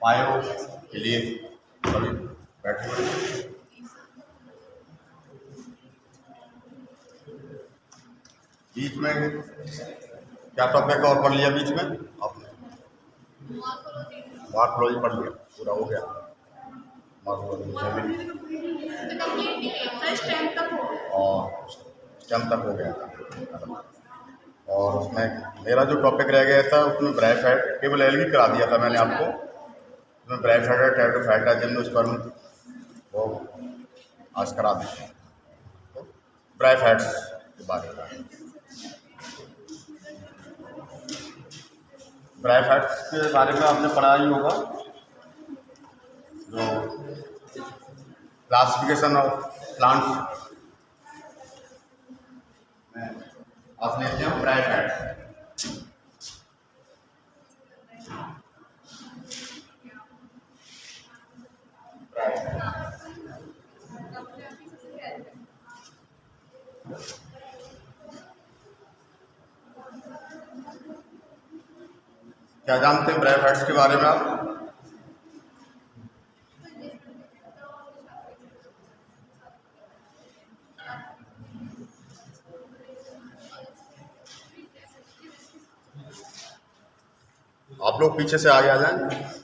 पायो के लिए सभी बैठे हुए हैं। बीच में क्या टॉपिक और पढ़ लिया बीच में आपने? मॉर्फोलॉजी पढ़ लिया, पूरा हो गया मॉर्फोलॉजी और स्टेम तक हो गया। और उसमें मेरा जो टॉपिक रह गया था उसमें ब्राइफाइड केवल एलगी करा दिया था मैंने आपको। उसमें ब्राइफाइड टेट्राफाइटा जिम्नोस्पर्म वो आज करा देते हैं। तो ब्राइफाइड्स के बारे में, ब्राइफाइड्स के बारे में आपने पढ़ा ही होगा। जो क्लासिफिकेशन ऑफ प्लांट्स आप लेते हैं ब्राइफाइड्स। क्या जानते हैं ब्राइफाइड्स के बारे में आप? आप लोग पीछे से आगे आ जाएं।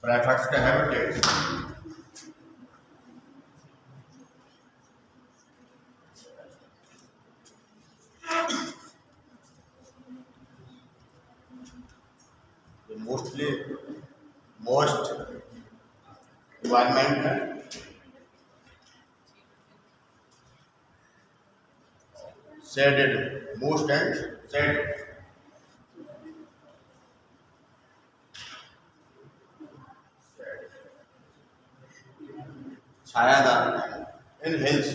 ब्राइफाइड्स के हैबिटेट मोस्टली मोस्ट इन्वायरमेंट है, शेडेड मोस्ट एंड शेड छायादार इन हिल्स,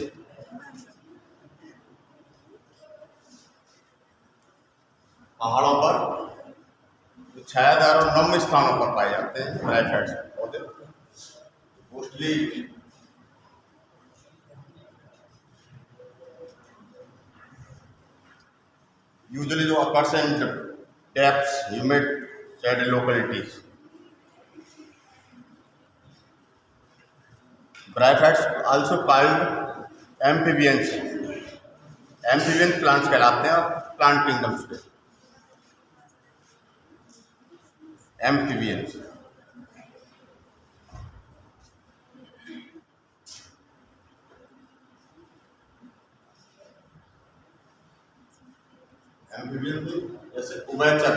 पहाड़ों पर छायादार और नम्य स्थानों पर पाए जाते हैं ब्राइफाइड्स पौधे। मोस्टली यूजुअली जो occurs in depths, humid, shaded localities. Bryophytes also called amphibians. Amphibian plants कहलाते हैं प्लांट किंगडम्स के। Amphibians एम्फीबियन जैसे उभयचर,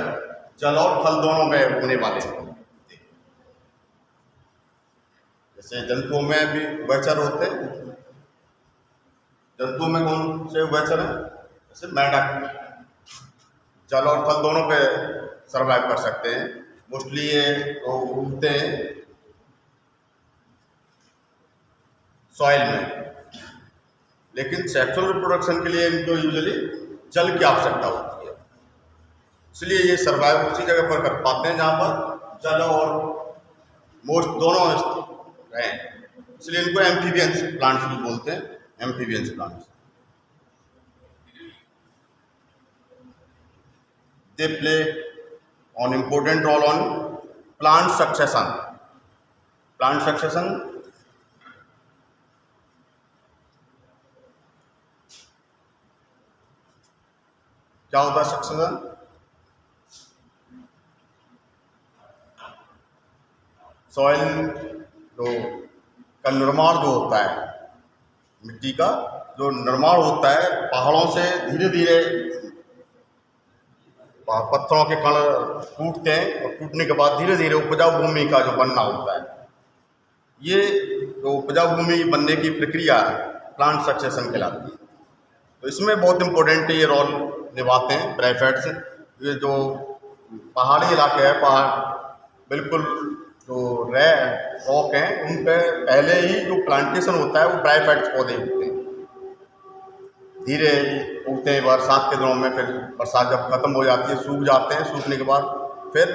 जल और थल दोनों में होने वाले। जैसे जंतुओं में भी उभयचर होते हैं। जंतुओं में कौन से उभयचर हैं? जैसे मेंढक जल और थल दोनों पे सर्वाइव कर सकते हैं। मोस्टली ये तो उगते हैं सॉइल में, लेकिन सेक्सुअल रिप्रोडक्शन के लिए इनको यूजुअली जल की आवश्यकता होती है। इसलिए ये सर्वाइव उसी जगह पर कर पाते हैं जहाँ पर जल और मोस्ट दोनों हैं। इसलिए इनको एम्फीबियंस प्लांट्स भी बोलते हैं, amphibians plants. They play on important roll on plant succession. Plant succession क्या होता है? सक्सेशन सॉइल का निर्माण जो होता है, मिट्टी का जो निर्माण होता है पहाड़ों से धीरे धीरे पत्थरों के कण टूटते हैं और टूटने के बाद धीरे धीरे उपजाऊ भूमि का जो बनना होता है, ये जो उपजाऊ भूमि बनने की प्रक्रिया प्लांट सक्सेशन कहलाती है। तो इसमें बहुत इम्पोर्टेंट ये रोल निभाते हैं ब्रायोफाइट्स। ये जो पहाड़ी इलाके हैं, पहाड़ बिल्कुल जो रॉक हैं, उन पे पहले ही जो प्लांटेशन होता है वो ब्रायोफाइट्स पौधे उगते हैं, धीरे उगते हैं बरसात के दिनों में। फिर बरसात जब खत्म हो जाती है, सूख जाते हैं, सूखने के बाद फिर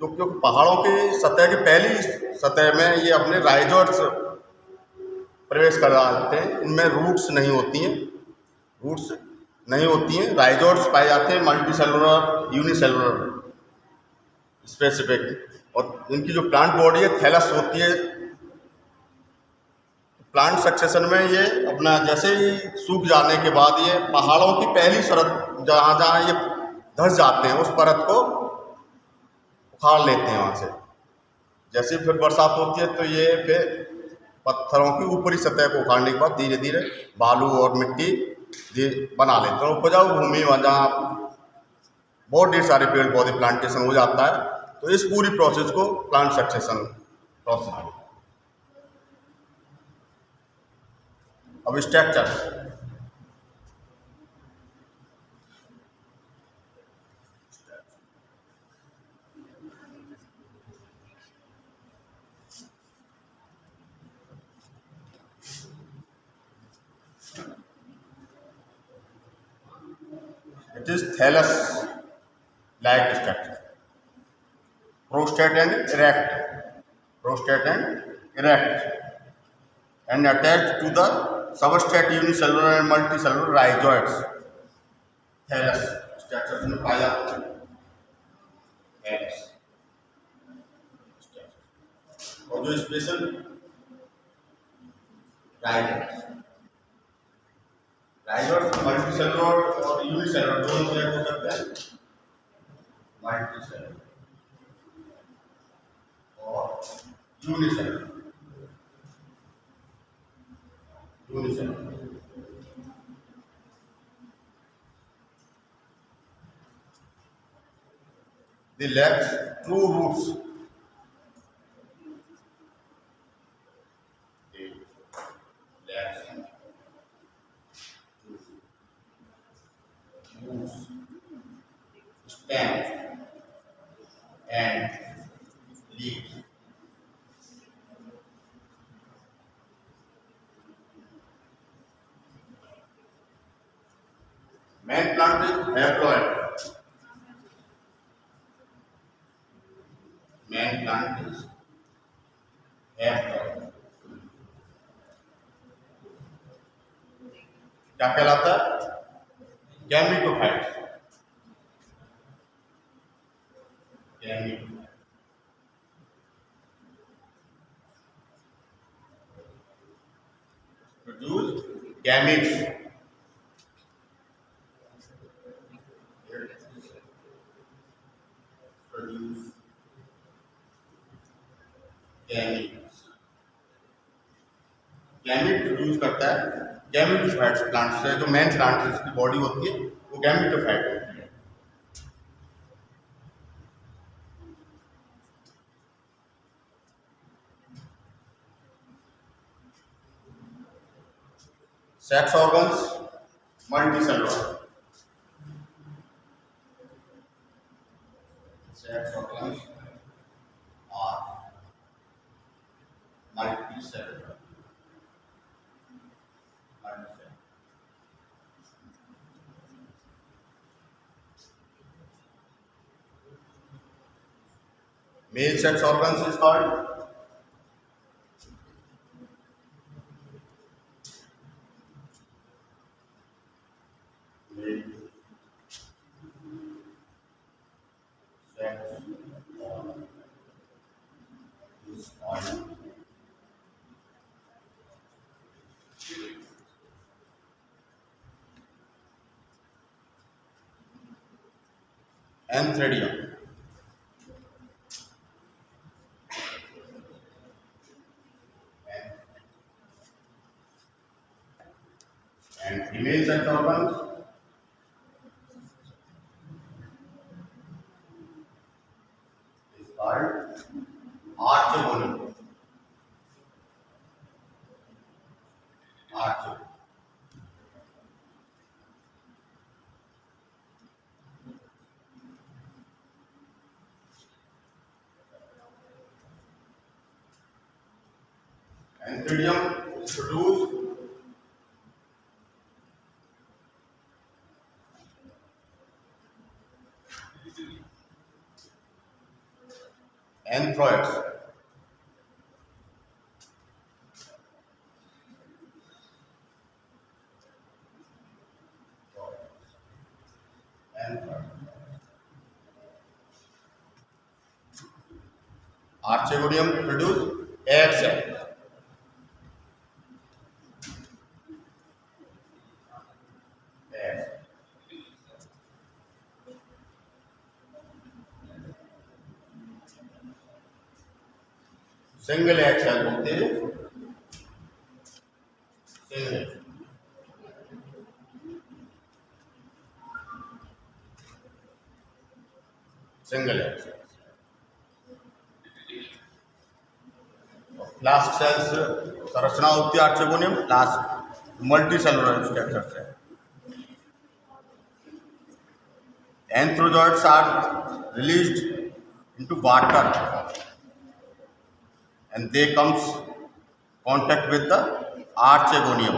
जो क्योंकि पहाड़ों की सतह की पहली सतह में ये अपने राइजोइड्स प्रवेश कर जाते हैं, इनमें रूट्स नहीं होती हैं, राइजोइड्स पाए जाते हैं, मल्टी सेलुलर यूनिसेलुलर स्पेसिफिक। और इनकी जो प्लांट बॉडी है थैलस होती है। प्लांट सक्सेशन में ये अपना जैसे ही सूख जाने के बाद ये पहाड़ों की पहली परत जहाँ जहाँ ये धंस जाते हैं उस परत को उखाड़ लेते हैं वहाँ से। जैसे फिर बरसात होती है तो ये फिर पत्थरों की ऊपरी सतह को उखाड़ने के बाद धीरे धीरे बालू और मिट्टी बना लेते हैं। उपजाऊ भूमि जहाँ बहुत ढेर सारे पेड़ पौधे प्लांटेशन हो जाता है, तो इस पूरी प्रोसेस को प्लांट सक्सेशन प्रोसेस। अब structure, it is thallus like structure, prostate and erect and attached to the substrate unicellular and multicellular rhizoids। Thallus structure में पाया जाता है थैलस। और जो स्पेशल राइजोइड्स मल्टीसेलुलर और यूनिसेलुलर दोनों तरह हो सकते हैं। मल्टीसेलुलर और unicellular they lack true roots, they lack roots, stems and leaves। Main plant is haploid, main plant is haploid। क्या कहलाता है? Gametophytes. Produce gametes। Gamete produce करता है गैमेटोफाइट्स प्लांट से। जो मेन प्लांट की बॉडी होती है वो गैमेटोफाइट होती है। Sex organs multicellular, sex organs are multicellular. Male sex organs is called male sex organ is called antheridium। And female sex organs archegonium, arche antheridium produce antherids, archegonium produce egg cell, single egg cell बोलते हैं, single egg cell. Last cells संरचना होती है आर्चेगोनियम, last multicellular structure है। Antherozoids are released into water and they comes contact with the archegonium।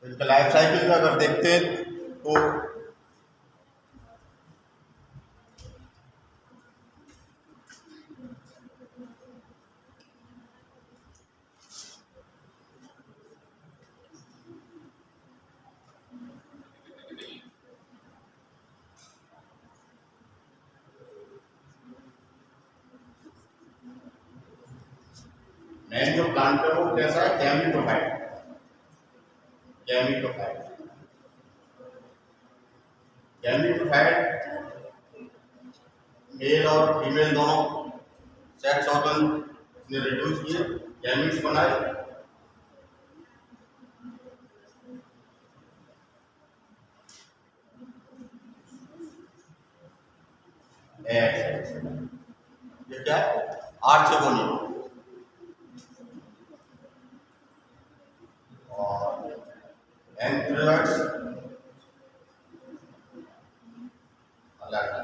इनका life cycle में अगर देखते हैं तो मेन जो प्लांट है वो कैसा है, गैमीटोफाइट, गैमीटोफाइट, गैमीटोफाइट मेल और फीमेल दोनों सेक्स ऑर्गन ने रिड्यूस किए, गैमीट्स बनाए, ये क्या है, आर्चेगोनियम। एंथ्राइड्स अलग है,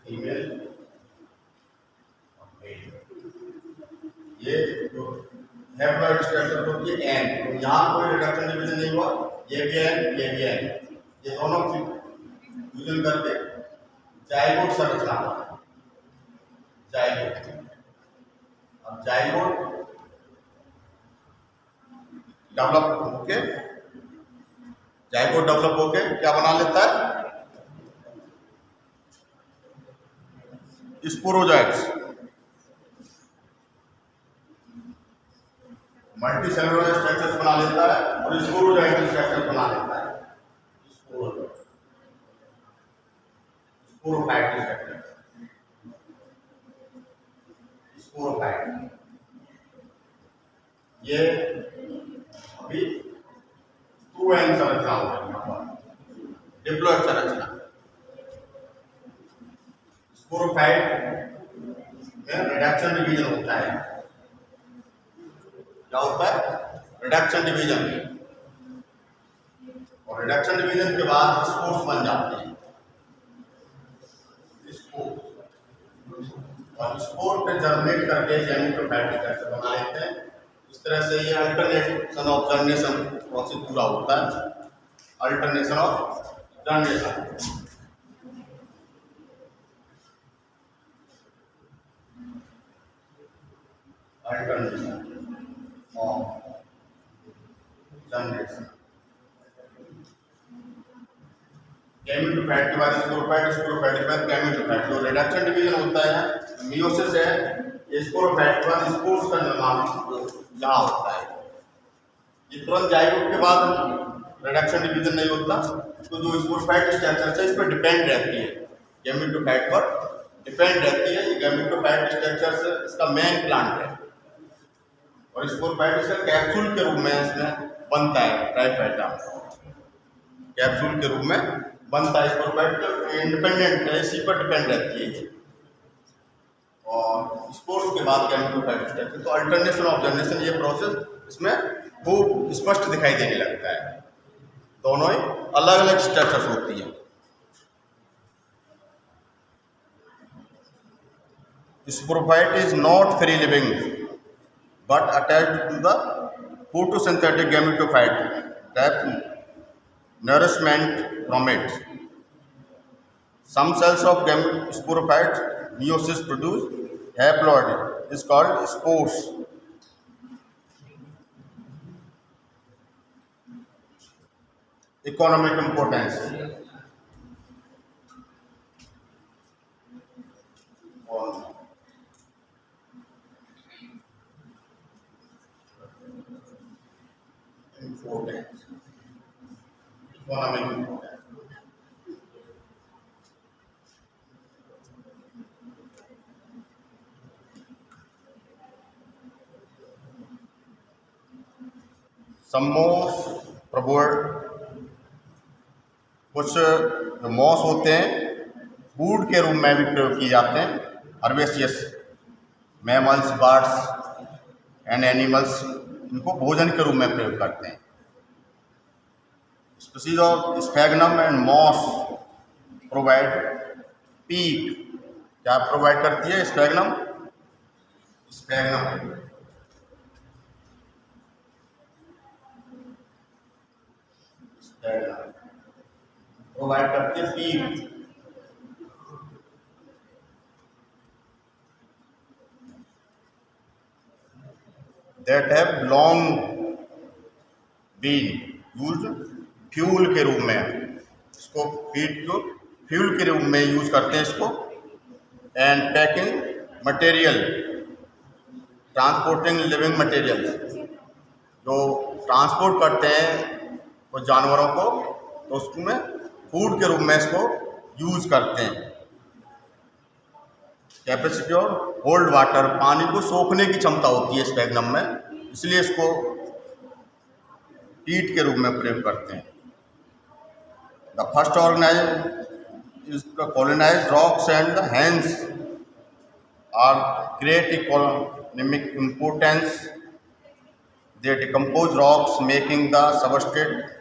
फीमेल और मेल। ये जो हैप्लॉइड स्ट्रक्चर होती है एन, तो यहाँ कोई रिडक्शन डिवीजन नहीं हुआ, ये भी एन, ये भी एन, ये दोनों फ्यूजन करके जाइगोट संरचना, जाइगोट। अब जाइगोट डेवलप होके क्या बना लेता है, स्पोरोजॉइट्स, मल्टी सेलुलर स्ट्रक्चर्स बना लेता है और स्पोरोजॉइटल स्ट्रक्चर बना लेता है, स्पोरोफाइट स्ट्रक्चर, स्पोरोफाइट। ये अभी 2n संरचना होगा, यहाँ पर डिप्लॉइड संरचना। स्पोरोफाइट में रिडक्शन डिवीजन होता है, क्या होता है, रिडक्शन डिवीजन, और रिडक्शन डिवीजन के बाद स्पोर्स बन जाते हैं, और स्पोर पे जर्मिनेट करके गैमीटोफाइट स्ट्रक्चर बना लेते हैं। इस तरह से ये अल्टरनेशन ऑफ जर्मिनेशन प्रोसेस पूरा होता है, alternation of germination. Alternation of germination, gametophyte के बाद स्पोरोफाइट, स्पोरोफाइट के बाद गैमीटोफाइट। जो रिडक्शन डिवीजन होता है, मियोसिस है, स्पोरोफाइट के बाद स्पोर्स का निर्माण यहाँ होता है। ये तुरंत जाइगोट के बाद रिडक्शन डिवीजन नहीं होता, तो जो स्पोरोफाइट स्ट्रक्चर है इस पर डिपेंड रहती है, गैमीटोफाइट पर डिपेंड रहती है। ये गैमीटोफाइट स्ट्रक्चर इसका मेन प्लांट है, और स्पोरोफाइट इसका कैप्सूल के रूप में इसमें बनता है, ट्राइफाइटा कैप्सूल के रूप में बनता है स्पोरोफाइट इंडिपेंडेंट है, इसी पर डिपेंड रहती है। और स्पोर्स के बाद गैमेटोफाइट स्टेप है। तो अल्टरनेशन ऑफ जनरेशन ये प्रोसेस इसमें खूब स्पष्ट दिखाई देने लगता है। दोनों ही अलग अलग स्टेटस होती हैं। Sporophyte is not free living but attached to the photosynthetic gametophyte that nourishment from it. Some cells of sporophytes meiosis produce haploid is called spores. Economic importance. Importance. Economic importance. Some moss proverb कुछ जो moss होते हैं food के रूप में भी प्रयोग किए जाते हैं। Herbaceous mammals, birds and animals इनको भोजन के रूप में प्रयोग करते हैं। Species of sphagnum and moss provide peat. क्या प्रोवाइड करती है स्फैग्नम? स्फैग्नम प्रोवाइड करती है peat. That have long been used fuel के रूप में। इसको पीट को फ्यूल के रूप में यूज करते हैं इसको। And packing material, transporting living materials, जो ट्रांसपोर्ट करते हैं वो जानवरों को, तो उसमें फूड के रूप में इसको यूज करते हैं। कैपेसिटी और होल्ड वाटर, पानी को सोखने की क्षमता होती है स्फैग्नम में, इसलिए इसको पीट के रूप में प्रयोग करते हैं। The first organise is the colonise rocks and the hands are great economic importance. They decompose rocks making the substrate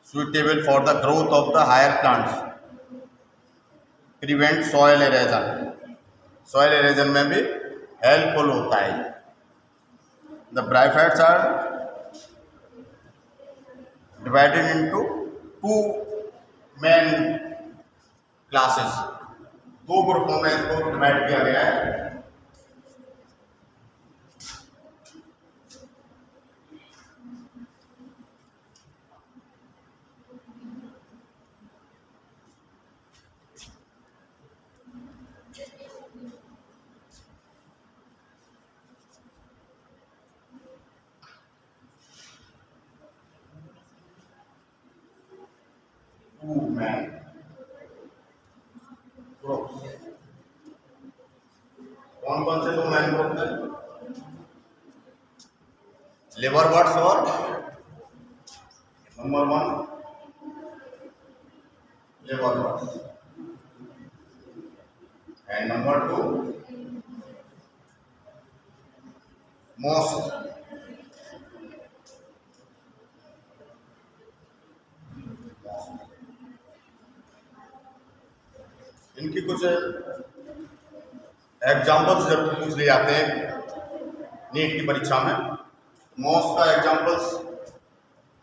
suitable for the growth of the higher plants. Prevent soil erosion. Soil erosion में भी helpful होता है। The bryophytes are divided into two main classes. दो ग्रुपों में इसको divide किया गया है। कौन कौन से दो मैन ग्रुप हैं? लिवरवर्ट्स और नंबर 1 लिवरवर्ट्स एंड नंबर 2 मॉस। इनकी कुछ एग्जाम्पल्स जरूर पूछ लिए जाते हैं नीट की परीक्षा में। मॉस का एग्जाम्पल्स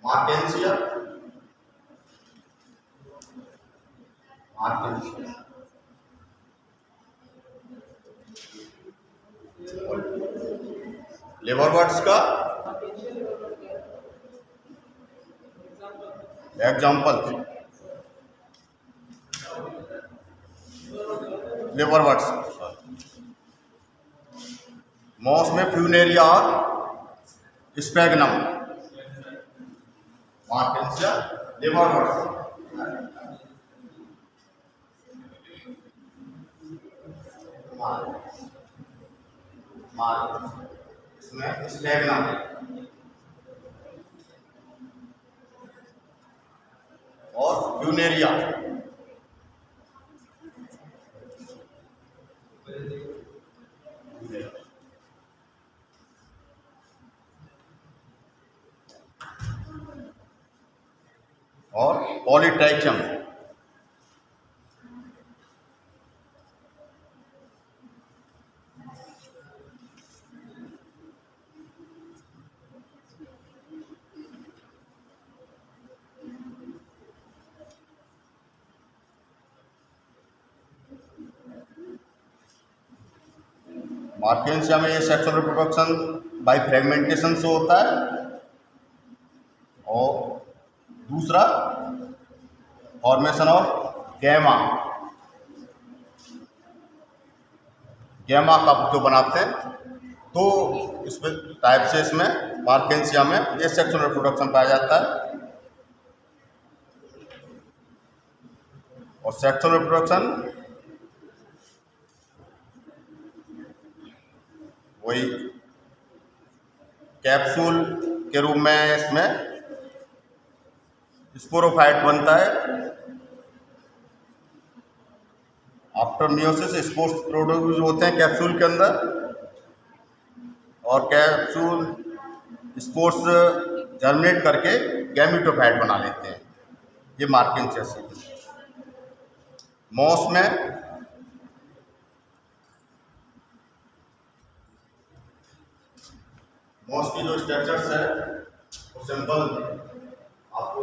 मार्टेंसिया, लिवरवर्ट्स का एग्जाम्पल लिवरवर्ट्स। मॉस में फ्यूनेरिया और स्फैग्नम, मार्टेंसिया, लिवरवर्ट्स। इसमें स्फैग्नम और फ्यूनेरिया, और पॉलीट्राइचम। मार्केंसिया में ये सेक्सुअल रिप्रोडक्शन बाय फ्रेगमेंटेशन से होता है, और दूसरा फॉर्मेशन ऑफ गैमा, गैमा का जो बनाते हैं, तो इसमें टाइप से इसमें मार्केंसिया में ये सेक्सुअल रिप्रोडक्शन पाया जाता है। और सेक्सुअल रिप्रोडक्शन वही कैप्सूल के रूप में इसमें स्पोरोफाइट बनता है। आफ्टर मियोसिस स्पोर्स प्रोड्यूस होते हैं कैप्सूल के अंदर, और कैप्सूल स्पोर्स जर्मिनेट करके गैमेटोफाइट बना लेते हैं। ये मार्केंसिया से। मॉस में मॉस की जो स्ट्रक्चर्स है वो सिंपल आपको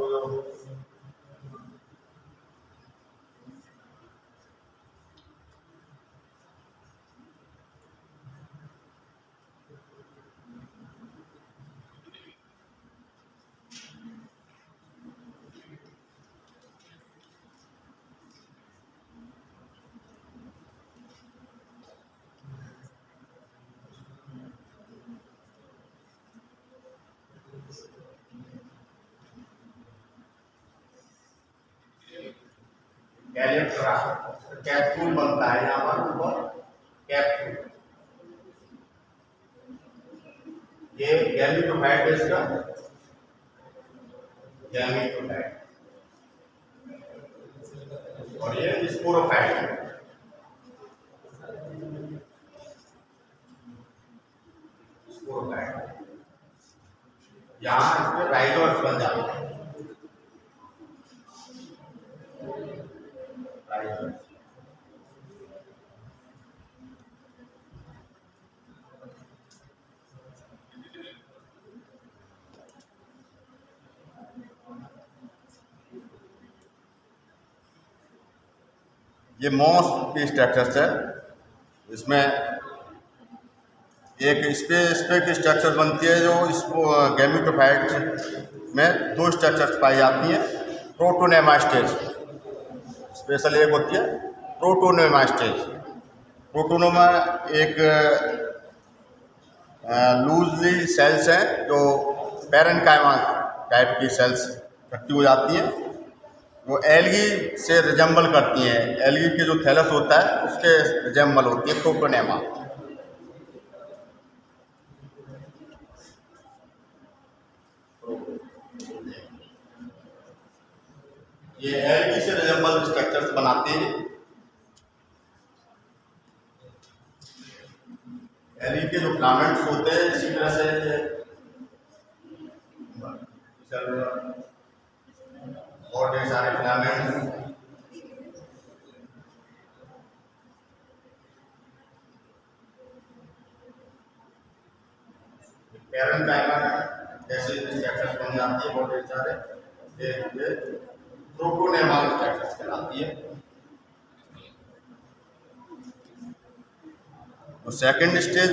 कैलेक्ट्रा कैप्सूल बनता है यहाँ पर ऊपर कैप्सूल। ये गैमेटोफाइट है इसका, गैमेटोफाइट, और ये स्पोरोफाइट है। स्पोरोफाइट यहाँ इसमें राइजोइड्स बन जाते हैं। ये मॉस की स्ट्रक्चर्स है। इसमें एक स्पेसिफिक स्ट्रक्चर बनती है जो इसको गैमेटोफाइट में दो स्ट्रक्चर्स पाई जाती हैं। प्रोटोनेमा स्टेज स्पेशल एक होती है प्रोटोनेमा स्टेज। प्रोटोनेमा एक लूजली सेल्स हैं जो पैरेन्काइमा टाइप की सेल्स इकट्ठी हो जाती हैं, वो एल्गी से रिजेंबल करती हैं। एल्गी के जो थैलस होता है उसके रिजेंबल होती है प्रोटोनेमा। ये एल्गी से रिजेंबल स्ट्रक्चर्स बनाते हैं। एल्गी के जो फिलामेंट्स होते हैं इसी तरह से और ढेर सारे फिलामेंट्स पैरेन्काइमा जैसे स्ट्रक्चर्स बन जाती है। बहुत ढेर सारे प्रोटोनेमा स्ट्रक्चर्स कहलाती है। और सेकेंड स्टेज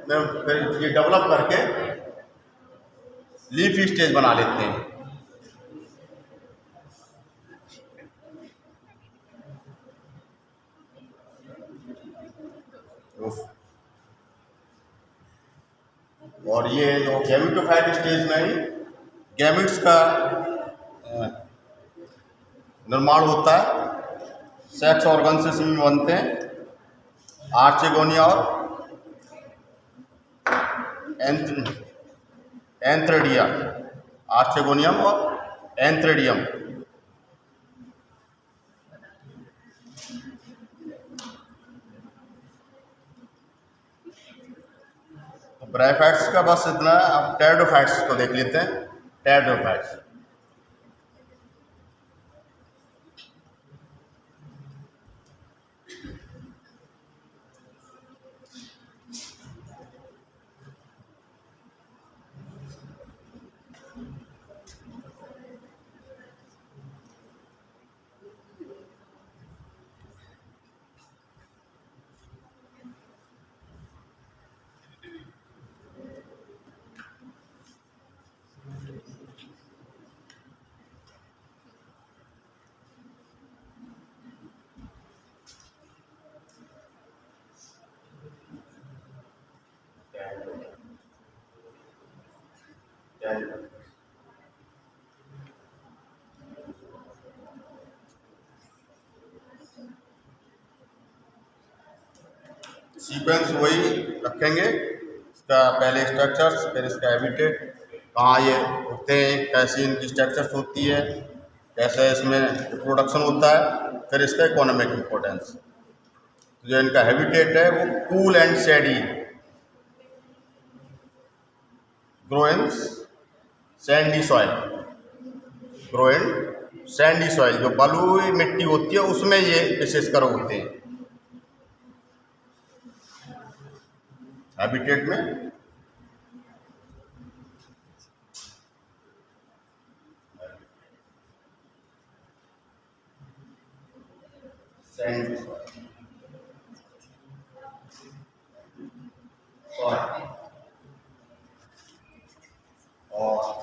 में फिर ये डेवलप करके लीफी स्टेज बना लेते हैं। और ये जो गैमेटोफाइट स्टेज में ही गैमेट्स का निर्माण होता है। सेक्स ऑर्गन से इसमें बनते हैं आर्चेगोनिया और एंथ्रेडियम, आर्चेगोनियम और एंथ्रेडियम। ब्रायोफाइट्स का बस इतना। अब टेरिडोफाइट्स को देख लेते हैं। टेरिडोफाइट्स सीक्वेंस वही रखेंगे, इसका पहले स्ट्रक्चर्स, फिर इसका हैबिटेट, कहाँ ये उगते हैं, कैसी इनकी स्ट्रक्चर्स होती है, कैसे इसमें रिप्रोडक्शन होता है, फिर इसका इकोनॉमिक इम्पोर्टेंस। जो इनका हैबिटेट है वो cool and सैडी, grow in Sandy soil, grow in Sandy soil, जो बलुई मिट्टी होती है उसमें ये विशेषकर होते हैं हैबिटेट में। सैंडी सॉइल और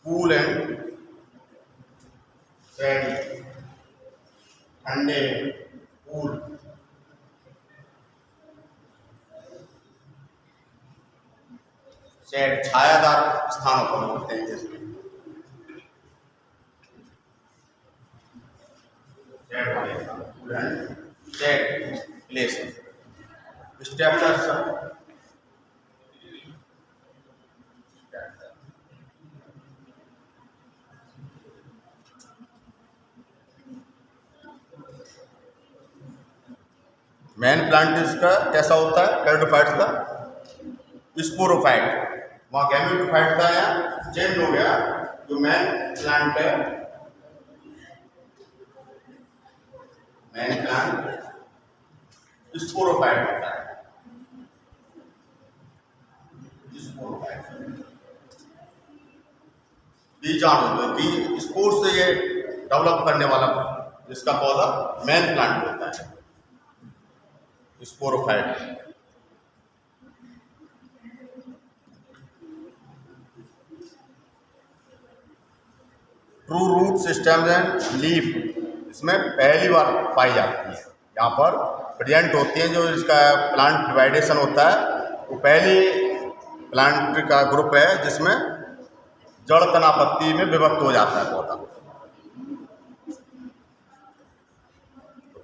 कूल एंड सैंडी, ठंडे कूल, शेड, छायादार स्थानों पर होते हैं जिसमें shade place structure. Main plant इसका कैसा होता है टेरिडोफाइट्स का? स्पोरोफाइट, वहाँ गैमेटोफाइट था, यहाँ चेंज हो गया। जो मेन प्लांट है, मेन प्लांट स्पोरोफाइट होता है। स्पोरोफाइट बीजाणु, बीज स्पोर से ये डेवलप करने वाला जिसका पौधा मेन प्लांट होता है sporophyte. True root system and leaf इसमें पहली बार पाई जाती है, यहाँ पर प्रेजेंट होती हैं। जो इसका प्लांट डिवाइडेशन होता है वो पहली प्लांट का ग्रुप है जिसमें जड़ तना पत्ती में विभक्त हो जाता है पौधा।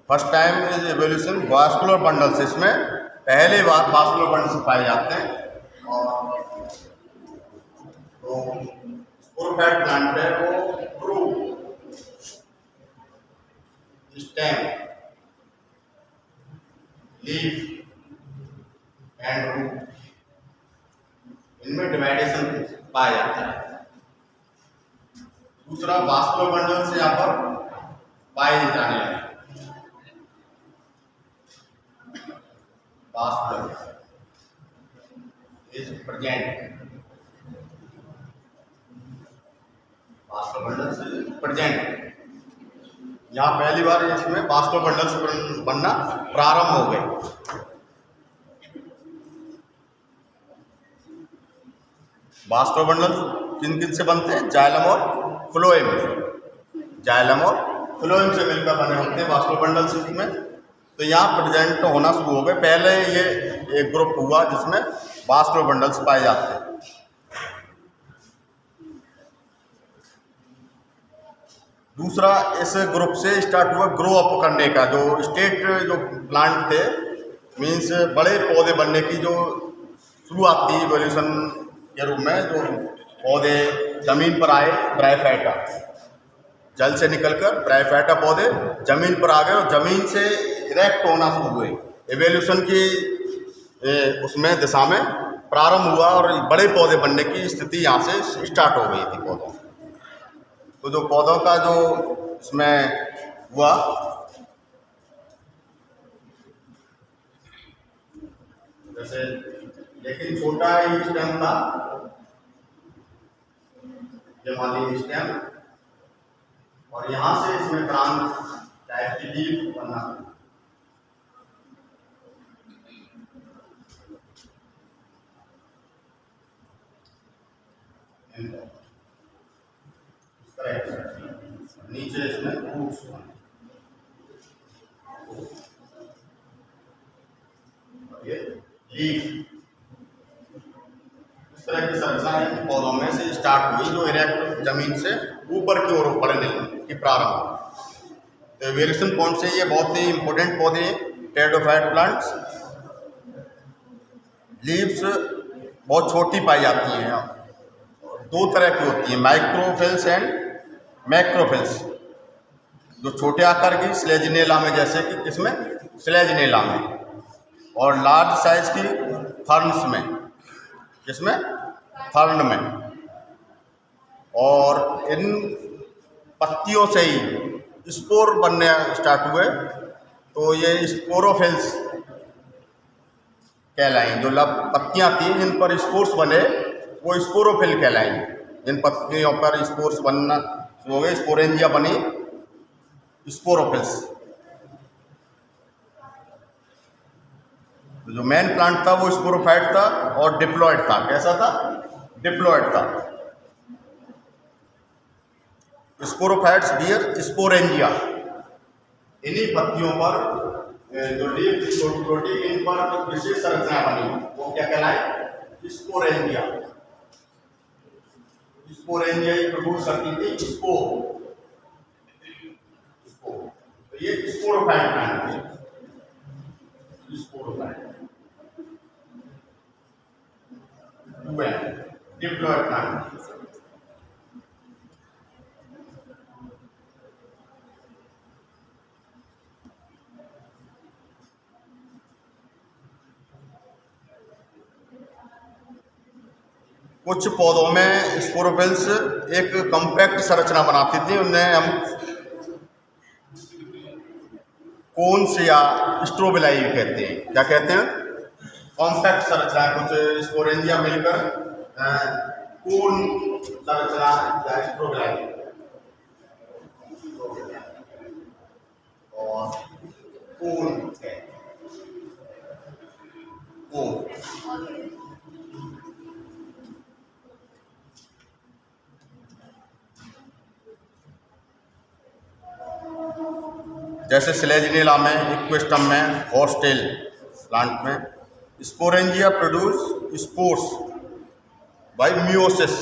First time is evolution vascular bundles, इसमें पहली बार वास्कुलर बंडल्स पाए जाते हैं। और तो स्पोरोफाइट प्लांट है वो true stem, leaf and root, इनमें डिवाइडेशन पाया जाता है। दूसरा वास्कुलर बंडल से यहाँ पर पाए जाने लगे vascular is present, vascular bundles present. यहाँ पहली बार इसमें वास्कुलर बंडल्स बनना प्रारंभ हो गए। वास्कुलर बंडल्स किन किन से बनते हैं? जाइलम और फ्लोएम, जाइलम और फ्लोएम से मिलकर बने होते हैं वास्कुलर बंडल्स इसमें। तो यहाँ प्रेजेंट होना शुरू हो गए। पहले ये एक ग्रुप हुआ जिसमें वास्कुलर बंडल्स पाए जाते हैं। दूसरा इस ग्रुप से स्टार्ट हुआ ग्रो अप करने का, जो स्टेट जो प्लांट थे मीन्स बड़े पौधे बनने की जो शुरुआत थी इवोल्यूशन के रूप में। जो पौधे जमीन पर आए ब्रायोफाइटा, जल से निकलकर ब्रायोफाइटा पौधे जमीन पर आ गए और जमीन से इरेक्ट होना शुरू हुए। इवोल्यूशन की उसमें दिशा में प्रारंभ हुआ और बड़े पौधे बनने की स्थिति यहाँ से स्टार्ट हो गई थी पौधों। तो जो पौधों का जो इसमें हुआ, जैसे लेकिन छोटा ही स्टेम था, ये माली स्टेम, और यहाँ से इसमें ब्रांच टाइप की लीफ बनना। नीचे इसमें रूट्स ये लीफ, इस तरह की संरचना इन पौधों में से स्टार्ट हुई जो इरेक्ट जमीन से ऊपर की ओर बढ़ने की प्रारंभ। तो वेरिएशन कौन से, ये बहुत ही इंपॉर्टेंट पौधे हैं टेरिडोफाइट प्लांट्स। लीव्स बहुत छोटी पाई जाती हैं, दो तरह की होती हैं, माइक्रोफिल्स एंड मैक्रोफिल्स। जो छोटे आकार की स्लेजिनेला में, जैसे कि किसमें, स्लेजिनेला में, और लार्ज साइज की फर्न्स में, किसमें, फर्न में। और इन पत्तियों से ही स्पोर बनने स्टार्ट हुए, तो ये स्पोरोफिल्स कहलाएं। जो पत्तियां थी जिन पर स्पोर्स बने वो स्पोरोफिल कहलाएं। जिन पत्तियों पर स्पोर्स बनना हो गए, स्पोरेंजिया बनी, स्पोरोफिल्स। जो मेन प्लांट था वो स्पोरोफाइट था और डिप्लॉयड था। कैसा था, डिप्लॉयड था। Sporophytes bear sporangia. इन्हीं पत्तियों पर जो लीफ छोटी छोटी, इन पर विशेष संरचना बनी, वो क्या कहलाए, स्पोरेंजिया। स्पोरेंजिया ही प्रोड्यूस करती थी स्पोर। तो ये स्पोरोफाइट प्लांट है, स्पोरोफाइट डिप्लॉयड प्लांट। कुछ पौधों में स्पोरोफिल्स एक कॉम्पैक्ट संरचना बनाती थी, उन्हें हम कोन्स या स्ट्रोबिलाई कहते हैं। क्या कहते हैं, कॉम्पैक्ट संरचना। कुछ स्पोरेंजिया मिलकर कोन संरचना या स्ट्रोबिलाई और कोन है, कोन। जैसे स्लेजिनेला में, इक्वेस्टम में, हॉर्सटेल प्लांट में sporangia produce spores bye meiosis.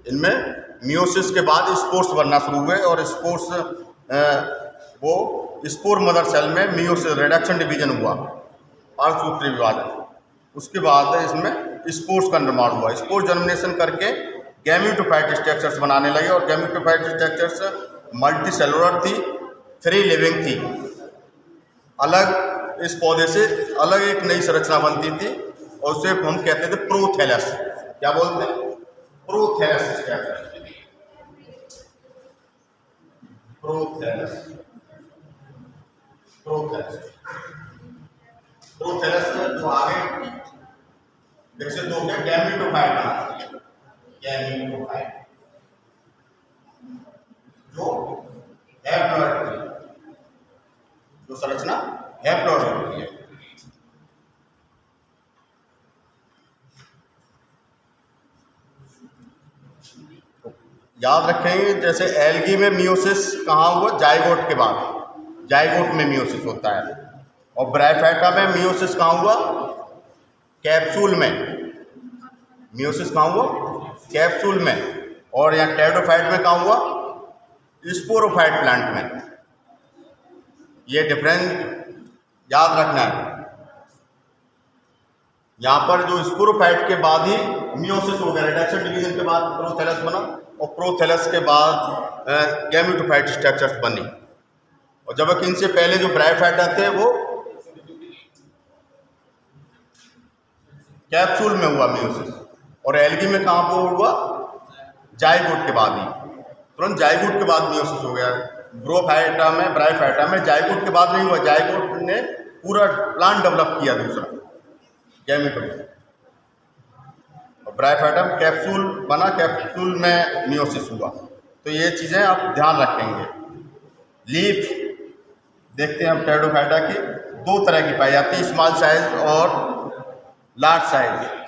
इनमें मियोसिस के बाद स्पोर्स बनना शुरू हुए और स्पोर्स वो स्पोर मदर सेल में मियोसिस रिडक्शन डिवीजन हुआ, अर्धसूत्री विभाजन। उसके बाद इसमें स्पोर्स का निर्माण हुआ। स्पोर जर्मिनेशन करके गैमेटोफाइट स्ट्रक्चर्स बनाने लगे, और गैमेटोफाइट स्ट्रक्चर्स मल्टी सेलुलर थी, फ्री लिविंग थी। अलग इस पौधे से अलग एक नई संरचना बनती थी, और उसे हम कहते थे प्रोथैलस। क्या बोलते हैं, prothallus structure. Prothallus, prothallus, prothallus जो आगे विकसित हो गया गैमेटोफाइट बना, गैमेटोफाइट जो हैप्लॉइड, जो संरचना हैप्लॉइड होती है। याद रखेंगे, जैसे एल्गी में मियोसिस कहाँ हुआ, जाइगोट के बाद, जाइगोट में मियोसिस होता है। और ब्रायोफाइटा में मियोसिस कहाँ हुआ, कैप्सूल में। मियोसिस कहाँ हुआ, कैप्सूल में। और यहाँ टेरिडोफाइट में कहाँ हुआ, स्पोरोफाइट प्लांट में। ये डिफरेंस याद रखना है। यहाँ पर जो स्पोरोफाइट के बाद ही मियोसिस हो गया, रिडक्शन डिवीजन के बाद प्रोथैलस बना, और प्रोथैलस के बाद गैमेटोफाइट स्ट्रक्चर्स बनी। और जबकि इनसे पहले जो ब्रायोफाइटा थे वो कैप्सूल में हुआ मियोसिस, और एल्गी में कहाँ पर हुआ? जाइगोट के बाद ही, तुरंत जाइगोट के बाद मियोसिस हो गया। ब्रोफाइटा में, ब्रायोफाइटा में जाइगोट के बाद नहीं हुआ, जाइगोट ने पूरा प्लांट डेवलप किया दूसरा गैमेटो में, और ब्रायोफाइटा में कैप्सूल बना, कैप्सूल में मियोसिस हुआ। तो ये चीज़ें आप ध्यान रखेंगे। लीफ देखते हैं हम टेरिडोफाइटा की, दो तरह की पाई जाती है, स्मॉल साइज और लार्ज साइज।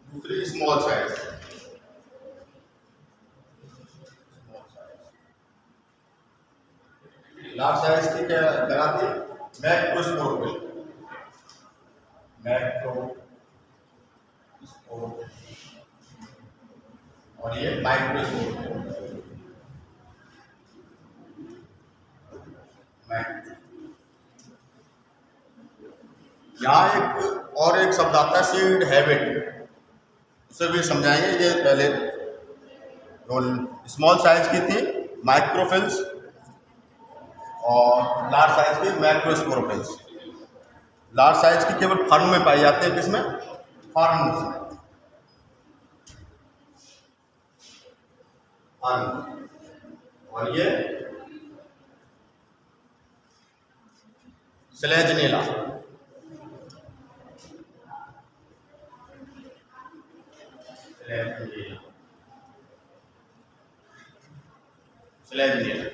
दूसरी स्मॉल साइज, लार्ज साइज की क्या कराती है? मैक्रोस्पोरोफिल, और ये माइक्रोस्पोरोफिल। यहाँ एक शब्द आता है सीड हैबिट, उसे भी समझाएंगे। ये पहले स्मॉल साइज की थी माइक्रोफिल्स, और लार्ज साइज की मैक्रोस्पोरोफिल्स। लार्ज साइज की केवल फर्म में पाई जाती है, किसमें? फर्म्स में। और ये स्लेजनेला, स्लेजनेला।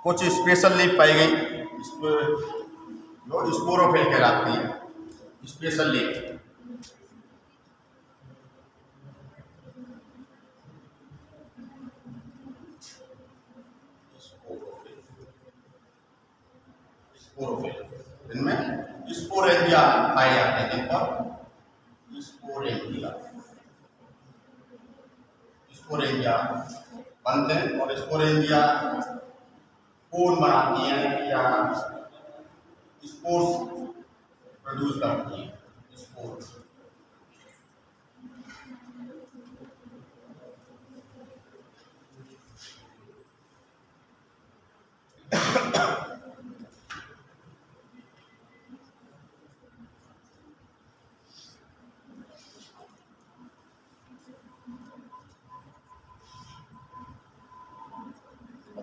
कुछ स्पेशल लीफ पाई गई, जो स्पोरोफिल कहलाती है, स्पेशल लीफ। इनमें स्पोरेंजिया पाए जाते हैं, जिन पर स्पोरेंजिया बनते हैं, और स्पोरेंजिया कोन बनाती हैं या स्पोर्स प्रोड्यूस करती हैं, स्पोर्स।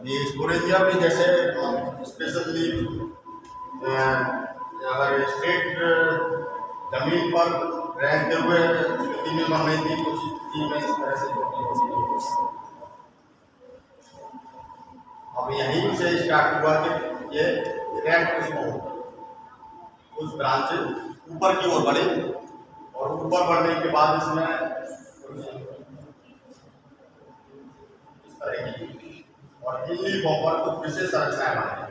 ये स्पोरेंजिया भी जैसे स्पेशली अगर स्ट्रेट जमीन पर रहते हुए स्थिति में बन रही थी, कुछ स्थिति में इस तरह से होती। अब यहीं से स्टार्ट हुआ कि ये कुछ ब्रांचेस ऊपर की ओर बढ़े, और ऊपर बढ़ने के बाद इसमें इस तरह की और इनली पर कुछ विशेष संरचनाएं बने,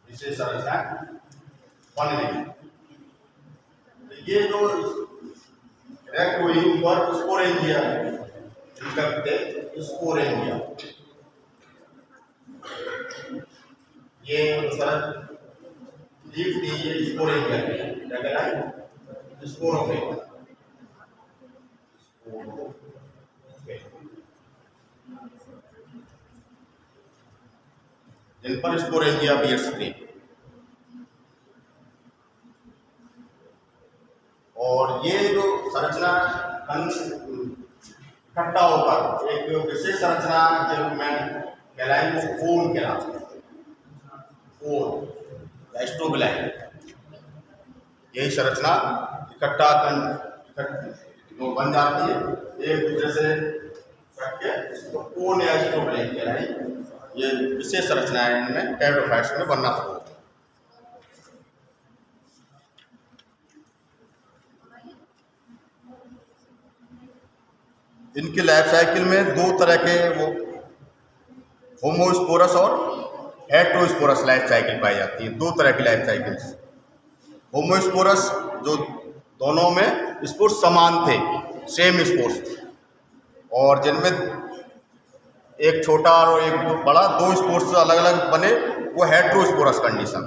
विशेष संरचनाएं बन गई। ये जो रेक्ट हुई ऊपर स्पोरेंजिया, स्पोरेंजिया, ये लीफ थी, ये स्पोरेंजिया की स्पोरोफिल। जिन पर स्पोरेंजिया बियर्स थे, और ये जो संरचना इकट्ठा होकर एक विशेष संरचना के रूप में कहलाएंगे, कोन कहलाते हैं, कोन या स्ट्रोबिलाइन। यही संरचना इकट्ठा जो बन जाती है, एक दूसरे से रख के तो कोन या स्ट्रोक यानी ये विशेष रचनाएं इनमें टेरिडोफाइट्स में बनना शुरू होती है। इनकी लाइफ साइकिल में दो तरह के वो होमोस्पोरस और हेटेरोस्पोरस लाइफ साइकिल पाई जाती है। दो तरह की लाइफ साइकिल्स। होमोस्पोरस जो दोनों में स्पोर्स समान थे, सेम स्पोर्स, और जिनमें एक छोटा और एक बड़ा, दो स्पोर्स अलग अलग बने, वो हेटेरोस्पोरस कंडीशन।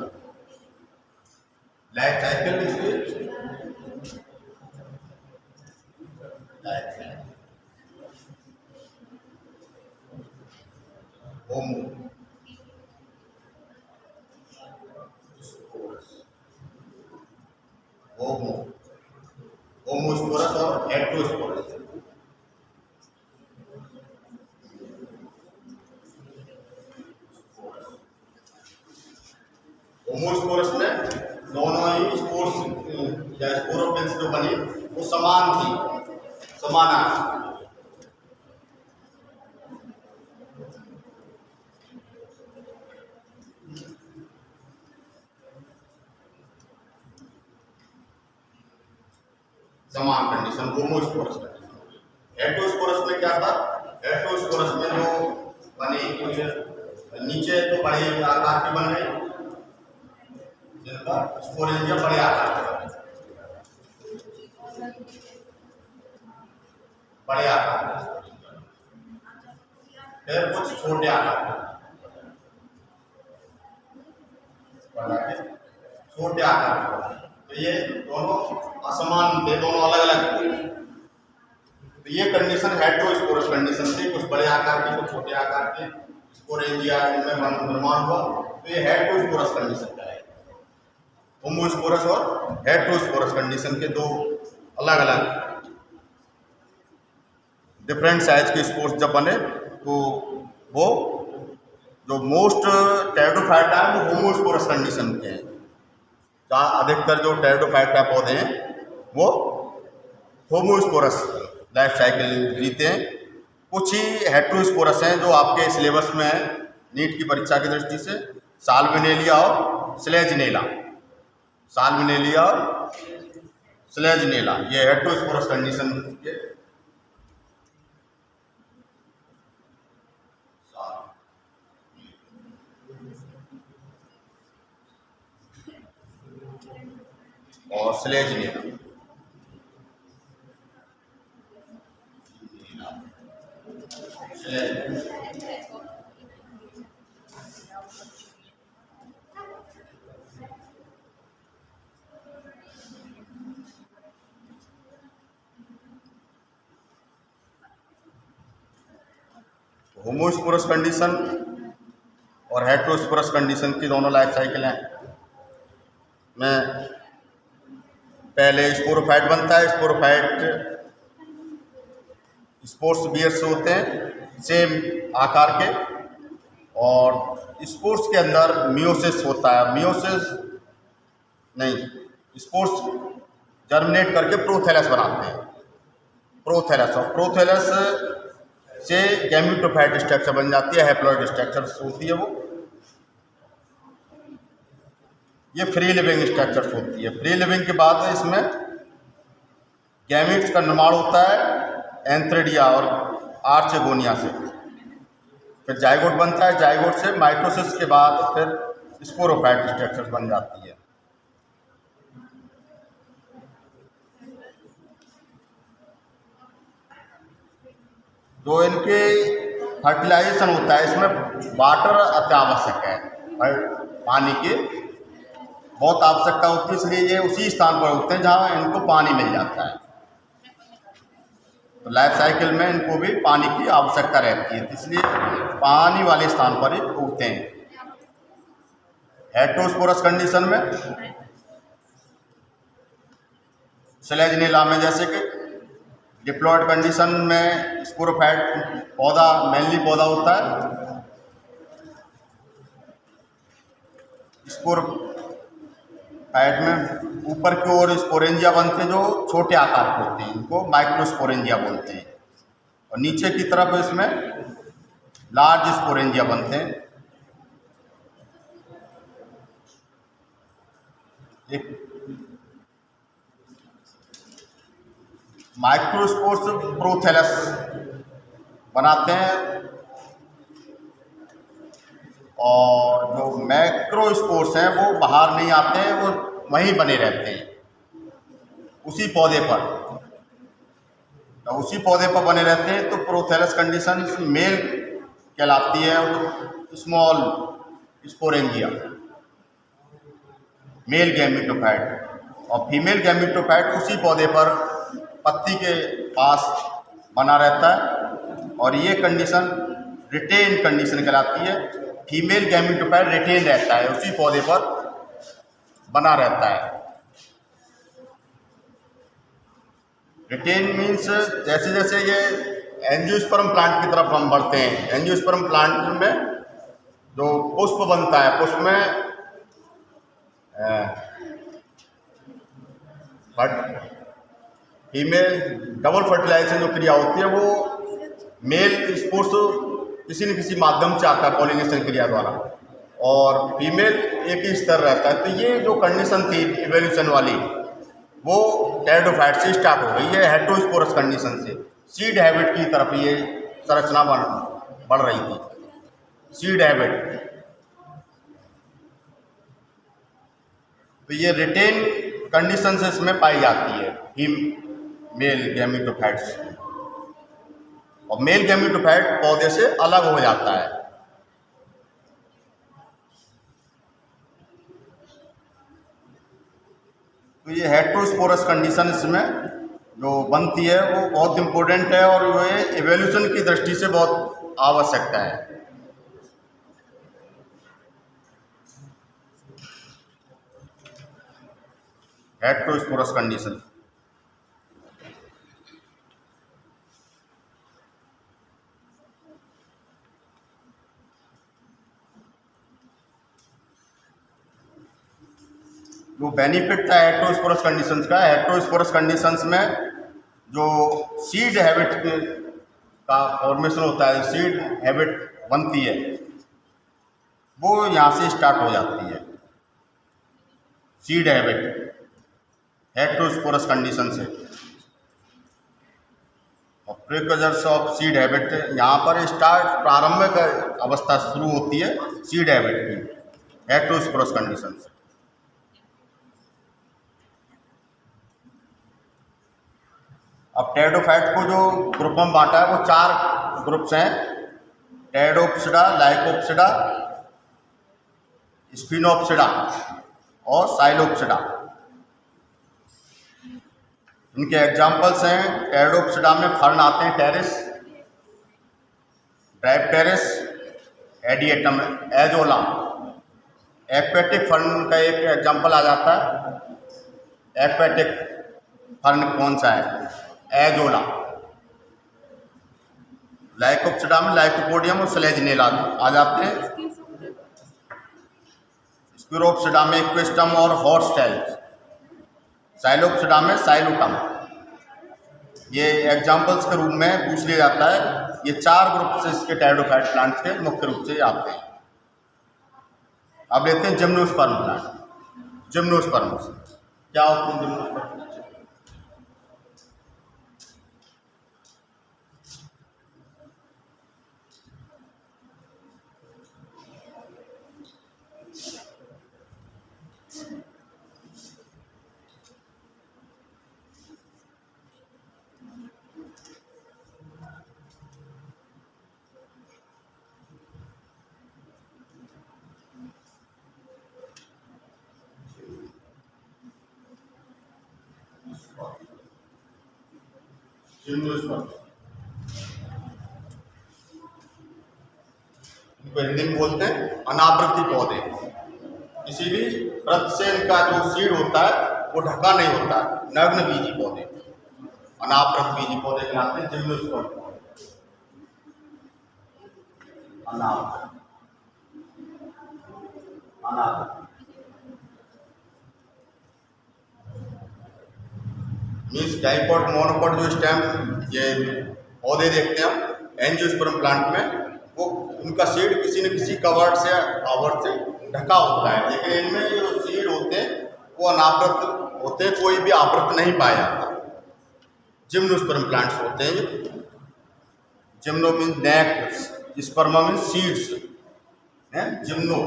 लाइफ साइकिल इसकी होमोस्पोरस और हेटेरोस्पोरस। होमोस्पोरस में दोनों ही स्पोर्स या स्पोरोफिल्स जो बनी वो समान थी, समानांतर। समान कंडीशन होमोस्पोरस कंडीशन। हेटेरोस्पोरस में क्या था? हेटेरोस्पोरस में जो बनी कुछ नीचे तो बड़े आकार की बन गई, जिनका स्पोरेंजिया बड़े आकार के, बड़े आकार, फिर कुछ छोटे आकार के, छोटे आकार। तो ये दोनों असमान थे, दोनों अलग अलग थे। तो ये कंडीशन हेटेरोस्पोरस कंडीशन थी, कुछ बड़े आकार के कुछ छोटे आकार के स्पोरेंजिया जिनमें निर्माण हुआ। तो ये हेटेरोस्पोरस कंडीशन का है। होमोस्पोरस और हेटेरोस्पोरस कंडीशन के दो अलग अलग डिफरेंट साइज के स्पोर्स जब बने तो वो जो मोस्ट टेरिडोफाइटा है वो होमोस्पोरस कंडीशन के हैं। अधिकतर जो टेरिडोफाइटा पौधे हैं वो होमोस्पोरस लाइफ साइकिल जीते हैं। कुछ ही हेटेरोस्पोरस हैं जो आपके सिलेबस में है नीट की परीक्षा की दृष्टि से, साल्विनेलिया और स्लेजिनेला। साल्विनेलिया और स्लेजिनेला ये हेटेरोस्पोरस कंडीशन के और स्लेजिनेला। होमोस्पोरस कंडीशन और हेटेरोस्पोरस कंडीशन की दोनों लाइफ साइकिल हैं। में पहले स्पोरोफाइट बनता है। स्पोरोफाइट स्पोर्स बियर्स होते हैं सेम आकार के, और स्पोर्स के अंदर मियोसिस होता है। मियोसिस नहीं, स्पोर्स जर्मिनेट करके प्रोथैलस बनाते हैं। प्रोथैलस, और प्रोथैलस से गैमेटोफाइट स्ट्रक्चर बन जाती है, हैप्लॉइड स्ट्रक्चर होती है वो। ये फ्री लिविंग स्ट्रक्चर्स होती है। फ्री लिविंग के बाद इसमें गैमेट्स का निर्माण होता है एंथ्रेडिया और आर्चेगोनिया से। फिर जाइगोट बनता है, जाइगोट से माइटोसिस के बाद फिर स्पोरोफाइट स्ट्रक्चर्स बन जाती है। जो इनके फर्टिलाइजेशन होता है इसमें वाटर अत्यावश्यक है, पानी की बहुत आवश्यकता होती है, इसलिए ये उसी स्थान पर उगते हैं जहाँ इनको पानी मिल जाता है। तो लाइफ साइकिल में इनको भी पानी की आवश्यकता रहती है, इसलिए पानी वाले स्थान पर ही उगते हैं। हेटेरोस्पोरस कंडीशन में स्लेजिनेला में जैसे कि डिप्लॉयड कंडीशन में स्पोरोफाइट पौधा मेनली पौधा होता है। स्पोरोफाइट में ऊपर की ओर स्पोरेंजिया बनते हैं जो छोटे आकार के होते हैं, इनको माइक्रोस्पोरेंजिया बोलते हैं। और नीचे की तरफ इसमें लार्ज स्पोरेंजिया बनते हैं। एक माइक्रोस्पोर्स प्रोथेलस बनाते हैं और जो मैक्रोस्पोर्स हैं वो बाहर नहीं आते हैं, वो वहीं बने रहते हैं उसी पौधे पर। तो उसी पौधे पर बने रहते हैं तो प्रोथेलस कंडीशन मेल कहलाती है। स्मॉल स्पोरेंजिया मेल गैमेटोफाइट और फीमेल गैमेटोफाइट उसी पौधे पर पत्ती के पास बना रहता है और ये कंडीशन रिटेन कंडीशन कहलाती है। फीमेल गैमेटोफाइट रिटेन रहता है, उसी पौधे पर बना रहता है। रिटेन मीन्स जैसे जैसे ये एंजियोस्पर्म प्लांट की तरफ हम बढ़ते हैं, एंजियोस्पर्म प्लांट में जो पुष्प बनता है, पुष्प में फीमेल डबल फर्टिलाइजेशन जो क्रिया होती है वो मेल स्पोर्स किसी न किसी माध्यम से आता है पॉलिनेशन क्रिया द्वारा, और फीमेल एक ही स्तर रहता है। तो ये जो कंडीशन थी इवोल्यूशन वाली वो टेरिडोफाइट से स्टार्ट हो गई है, हेटेरोस्पोरस कंडीशन से सीड हैबिट की तरफ ये संरचना बढ़ रही थी। सीड हैबिट तो ये रिटेन कंडीशन से इसमें पाई जाती है फीमेल गैमेटोफाइट्स, और मेल गैमेटोफाइट पौधे से अलग हो जाता है। तो ये हेटेरोस्पोरस कंडीशन इसमें जो बनती है वो बहुत इम्पोर्टेंट है और ये इवोल्यूशन की दृष्टि से बहुत आवश्यकता है। हेटेरोस्पोरस कंडीशन जो बेनिफिट था हेटेरोस्पोरस कंडीशंस का, हेटेरोस्पोरस कंडीशंस में जो सीड हैबिट का फॉर्मेशन होता है, सीड हैबिट बनती है, वो यहाँ से स्टार्ट हो जाती है। सीड हैबिट हेटेरोस्पोरस कंडीशन से और प्रीकजर्स ऑफ सीड हैबिट यहाँ पर स्टार्ट प्रारंभिक अवस्था शुरू होती है सीड हैबिट की हेटेरोस्पोरस कंडीशन से। अब टेरिडोफाइट को जो ग्रुप में बांटा है वो 4 ग्रुप्स हैं, टेरिडोप्सिडा, लाइकोप्सिडा, स्पिनोप्सिडा और साइलोप्सिडा। इनके एग्जाम्पल्स हैं, टेरिडोप्सिडा में फर्न आते हैं, Pteris, Dryopteris, Adiantum, Azolla. Aquatic fern का एक एग्जाम्पल आ जाता है। एक्वेटिक फर्न कौन सा है? एजोला। लाइकोप्सिडा में लाइकोपोडियम और स्लेजनेला आ जाते हैं। स्पिरोप्सिडा में इक्वेस्टम और हॉर्सटेल। साइलोप्सिडा में साइलोटम। ये एग्जाम्पल्स के रूप में पूछ लिया जाता है। ये 4 ग्रुप से इसके टेरिडोफाइट प्लांट्स के मुख्य रूप से आते हैं। अब लेते हैं जिम्नोस्पर्म प्लांट। जिम्नोस्पर्म क्या होते हैं? जिम्नोस्पर्म इनको हिंदी में बोलते हैं अनावृति पौधे। किसी भी वृत्त से इनका जो सीड होता है वो ढका नहीं होता है, नग्न बीजी पौधे, अनावृत बीजी पौधे कहलाते हैं जिम्नोस्पर्म पौधे। अनावृत मीन्स डाइकोट मोनोकोट जो स्टेम ये पौधे देखते हैं हम एंजियोस्पर्म प्लांट में, वो उनका सीड किसी न किसी कवर्ड से आवरण से ढका होता है, लेकिन इनमें जो सीड होते हैं वो अनावृत होते हैं, कोई भी आवृत नहीं पाया जाता। जिम्नोस्पर्म प्लांट्स होते हैं ये। जिम्नो मीन्स नेक, स्पर्मा मीन्स सीड्स हैं, जिम्नो।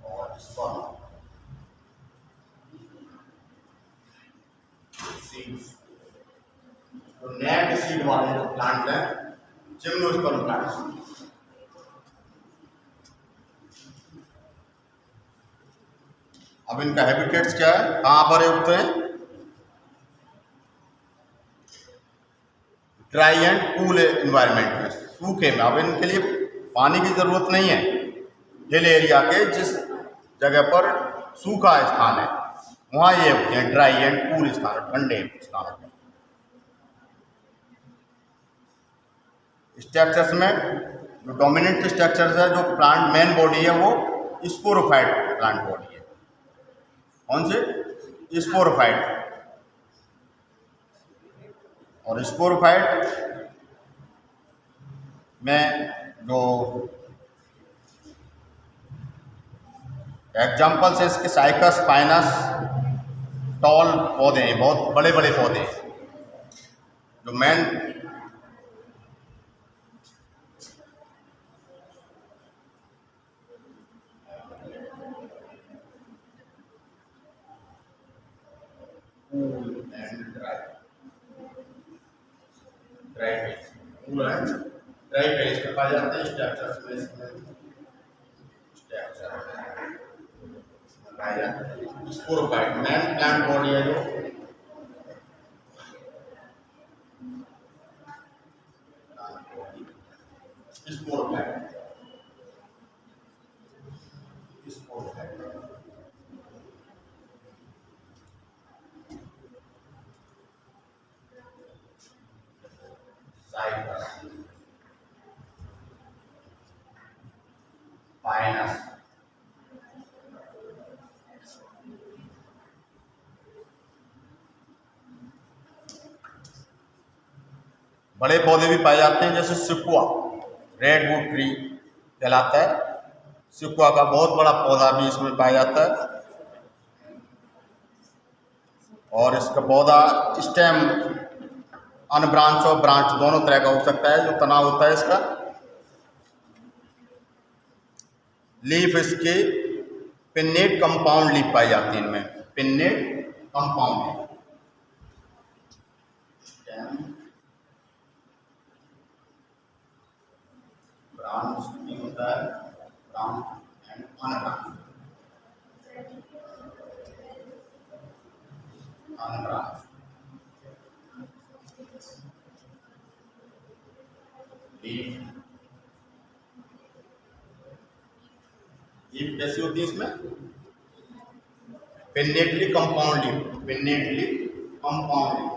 और स्पर्म सीड्स, तो नेट सीड वाले जो प्लांट हैं जिम्नोस्पर्म प्लांट्स। अब इनका हैबिटेट्स क्या है, कहाँ पर उगते हैं? ड्राई एंड कूल एनवायरनमेंट में, सूखे में। अब इनके लिए पानी की जरूरत नहीं है। हिल एरिया के जिस जगह पर सूखा स्थान है वहाँ ये होते हैं, ड्राई एंड कूल स्थान, ठंडे स्थानों में। स्ट्रक्चर्स में जो डोमिनेंट स्ट्रक्चर्स है, जो प्लांट मेन बॉडी है वो स्पोरोफाइट प्लांट बॉडी है। कौन से? स्पोरोफाइट। और स्पोरोफाइट में जो एग्जाम्पल्स है इसके, साइकस, पाइनस, टॉल पौधे हैं, बहुत बड़े बड़े पौधे हैं। जो main cool and dry, dry phase, cool and dry phase में पाए जाते हैं स्ट्रक्चर्स में। इसमें स्ट्रक्चर पाए जाते हैं स्पोरोफाइट। मेन प्लांट बॉडी है जो स्पोरोफाइट। साइकस, पाइनस, बड़े पौधे भी पाए जाते हैं, जैसे सिकुआ, रेडवुड ट्री कहलाता है। सिकुआ का बहुत बड़ा पौधा भी इसमें पाया जाता है। और इसका पौधा स्टेम अनब्रांच और ब्रांच दोनों तरह का हो सकता है, जो तनाव होता है इसका। लीफ इसके पिन्नेट कंपाउंड लीफ पाई जाती है इनमें, पिन्नेट कंपाउंड लीफ। ब्रांच भी होता है, branch and unbranch. Unbranch leaf, leaf कैसी होती है इसमें? Pinnately compound leaf, pinnately compound leaf.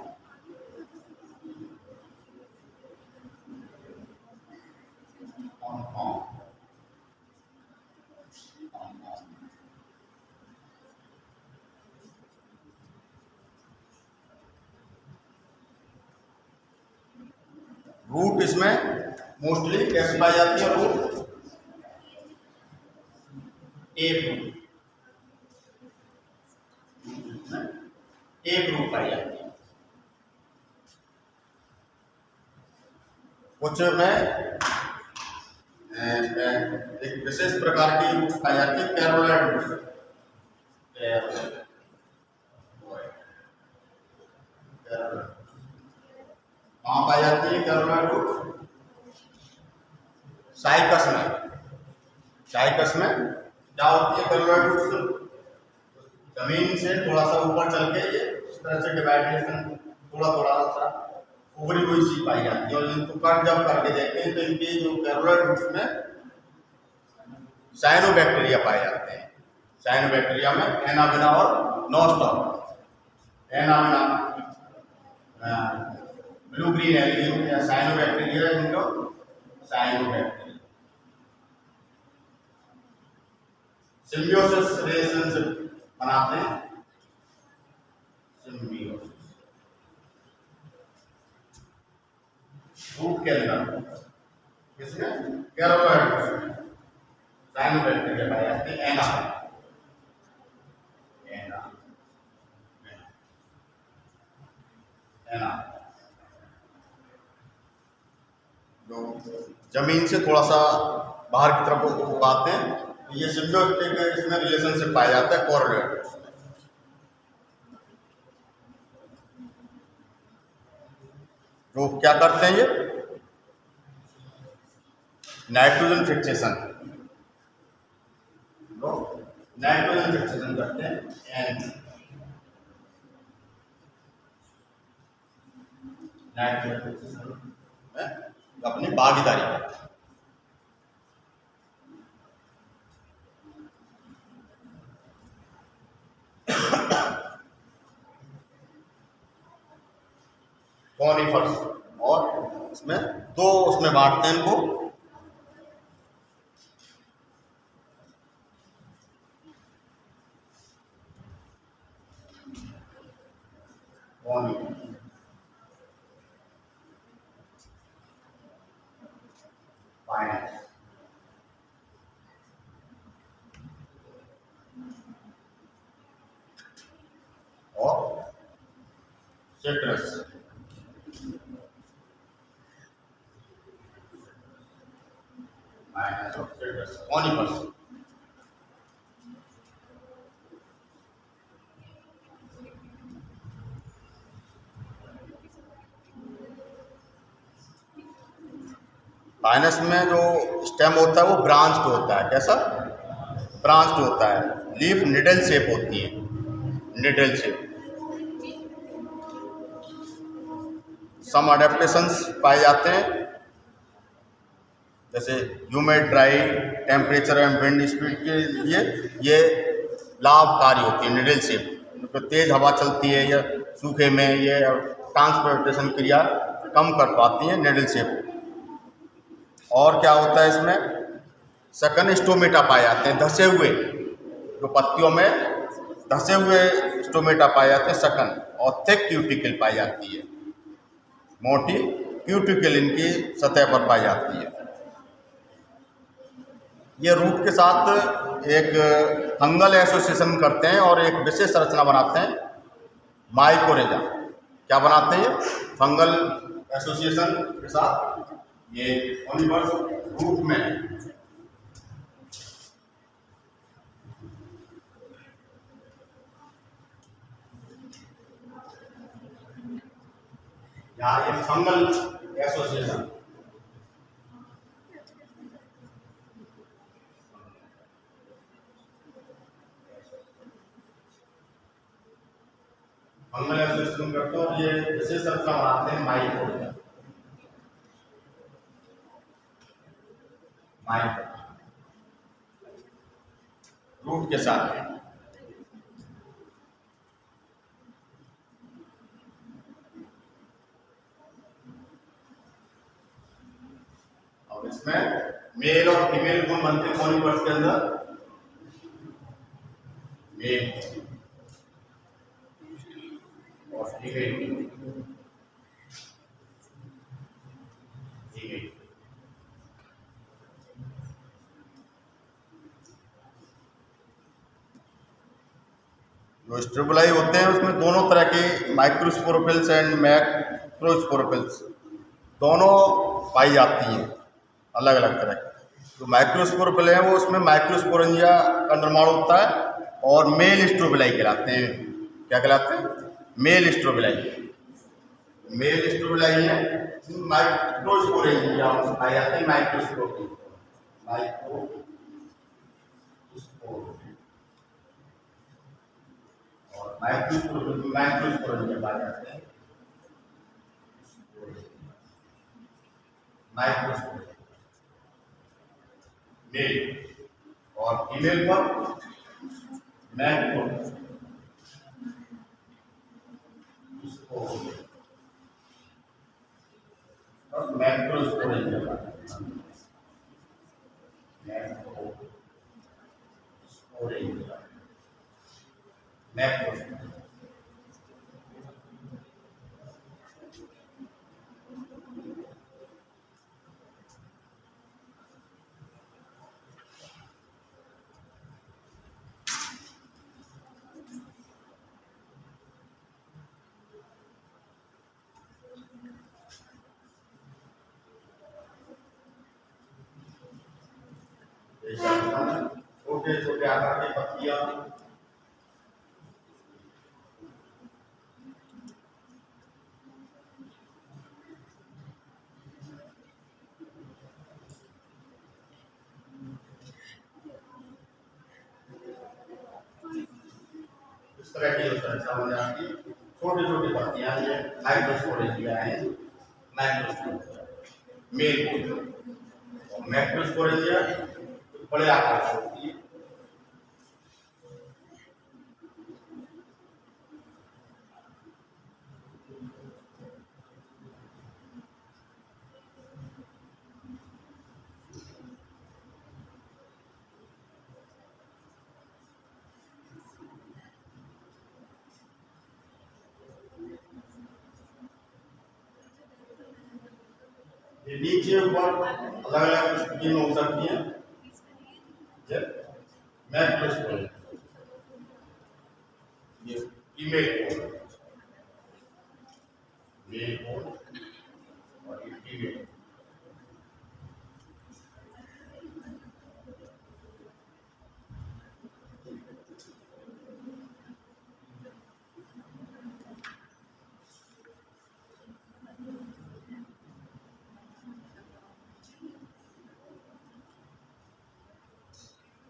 Root इसमें मोस्टली कैसे पाई जाती है? रूट एक रूट, एक रूट पाई जाती है। कुछ में एक विशेष प्रकार की रूट्स पाई जाती है, कैरोलाइड रूट्स। कहाँ पाई जाती है कैरोलाइड रूट्स? साइकस में। साइकस में क्या होती है कैरोलाइड रूट्स? जमीन से थोड़ा सा ऊपर चल के ये इस तरह से डिवाइडेशन थोड़ा थोड़ा सा उभरी हुई सी पाई जाती है। और इनको कट जब करके देखते हैं तो इनके जो कैरोलाइड रूट्स में साइनोबैक्टीरिया पाए जाते हैं। साइनोबैक्टीरिया में एनाबिना और nostoc. Anabaena blue green algae या साइनोबैक्टीरिया, इनको साइनोबैक्टीरिया। सिम्बियोसिस रिलेशनशिप बनाते हैं, सिम्बियोसिस रूट के अंदर किसमें, कैरोबाइट्स में साइनोबैक्टीरिया पाए जाते हैं, एना एना एना जो जमीन से थोड़ा सा बाहर की तरफ उगाते हैं, ये सिम्बियोटिक इसमें रिलेशनशिप पाया जाता है कोरिलेट। जो क्या करते हैं, ये नाइट्रोजन फिक्सेशन, नाइट्रोजन फिक्सेशन करते हैं, एन नाइट्रोजन फिक्सेशन में अपनी भागीदारी करते हैं। कॉनिफर्स, और इसमें दो उसमें बांटते हैं इनको, पाइनस और सिट्रस। कॉनिफर्स पाइनस में जो स्टेम होता है वो ब्रांच्ड होता है। कैसा? ब्रांच्ड होता है। लीफ निडल शेप होती है, निडल शेप। सम अडेप्टेशंस पाए जाते हैं, जैसे humid, dry temperature and wind speed के लिए ये लाभकारी होती है। निडल शेप, तो तेज हवा चलती है या सूखे में ये ट्रांसपोर्टेशन क्रिया कम कर पाती है निडल शेप। और क्या होता है इसमें, सकन स्टोमेटा पाए जाते हैं, धसे हुए, जो पत्तियों में धसे हुए स्टोमेटा पाए जाते हैं सकन, और थिक क्यूटिकल पाई जाती है, मोटी क्यूटिकल इनकी सतह पर पाई जाती है। ये रूट के साथ एक फंगल एसोसिएशन करते हैं और एक विशेष रचना बनाते हैं, माइकोरेजा। क्या बनाते हैं? फंगल एसोसिएशन के साथ ये कॉनिफर्स रूट में यहाँ एक फंगल एसोसिएशन, फंगल एसोसिएशन करते हैं और ये विशेष रचना बनाते हैं माइकोरेजा। रूट के साथ और इसमें मेल और फीमेल गुण बनते हैं कॉनिफर्स के अंदर। मेल और फीमेल, जो स्ट्रोबलाई होते हैं उसमें दोनों तरह के माइक्रोस्पोरोफिल्स एंड मैक्रोस्पोरोफिल्स दोनों पाई जाती हैं, अलग अलग तरह की। जो माइक्रोस्पोरोफिल है वो उसमें माइक्रोस्पोरेंजिया का निर्माण होता है और मेल स्ट्रोबलाई कहलाते हैं। क्या कहलाते हैं? मेल स्ट्रोबलाई। मेल स्ट्रोबलाई है, माइक्रोस्पोरेंजिया पाए जाते हैं, माइक्रोस्पोरोफिल, माइक्रोस्पोरेंजिया पाए जाते हैं, माइक्रोस्पोरेंजिया मेल, और फीमेल पर मैक्रो और मैक्रोस्पोरेंजिया। छोटे छोटे आकार की पत्तियां, इस तरह की संरचना बन जाती है। छोटी छोटी पत्तियां ये माइक्रोस्पोरेंजिया है। माइक्रोस्पोरेंजिया मेल और मैक्रोस्पोरेंजिया बड़े आकार की होती है। ये नीचे ऊपर अलग अलग स्थिति में हो सकती है। मैक्रोस्पोरेंजिया ये फीमेल कोन, मेल कोन और ये फीमेल।